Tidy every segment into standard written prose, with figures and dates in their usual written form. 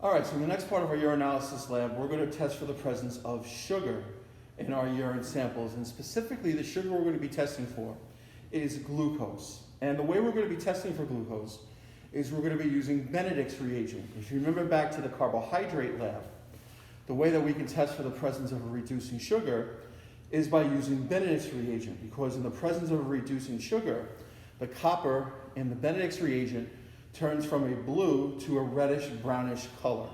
All right, so in the next part of our urinalysis lab, we're going to test for the presence of sugar in our urine samples. And specifically, the sugar we're going to be testing for is glucose. And the way we're going to be testing for glucose is we're going to be using Benedict's reagent. If you remember back to the carbohydrate lab, the way that we can test for the presence of a reducing sugar is by using Benedict's reagent, because in the presence of a reducing sugar, the copper in the Benedict's reagent turns from a blue to a reddish brownish color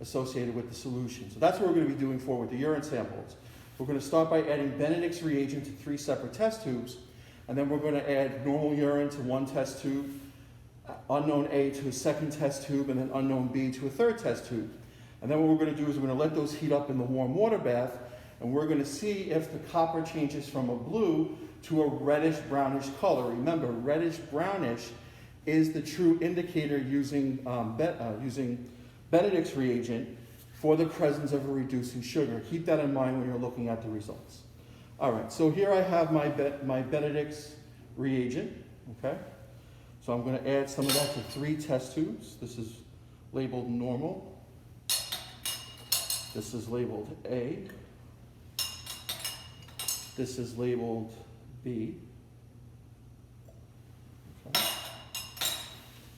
associated with the solution. So that's what we're going to be doing with the urine samples. We're going to start by adding Benedict's reagent to 3 separate test tubes, and then we're going to add normal urine to 1 test tube, unknown A to a 2nd test tube, and then unknown B to a 3rd test tube. And then what we're going to do is we're going to let those heat up in the warm water bath, and we're going to see if the copper changes from a blue to a reddish brownish color. Remember, reddish brownish is the true indicator using Benedict's reagent for the presence of a reducing sugar. Keep that in mind when you're looking at the results. All right, so here I have my Benedict's reagent, okay? So I'm going to add some of that to 3 test tubes. This is labeled normal. This is labeled A. This is labeled B. Okay.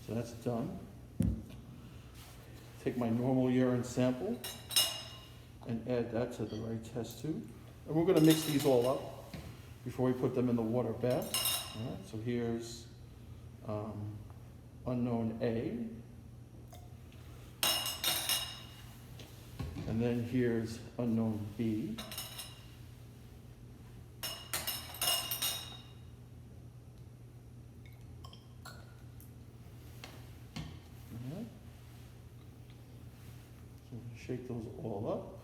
So that's done. Take my normal urine sample and add that to the right test tube. And we're going to mix these all up before we put them in the water bath. All right, so here's unknown A. And then here's unknown B. Shake those all up.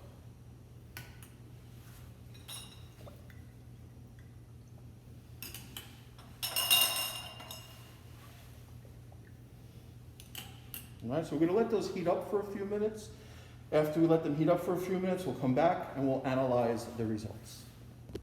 All right, so we're going to let those heat up for a few minutes. After we let them heat up for a few minutes, we'll come back and we'll analyze the results.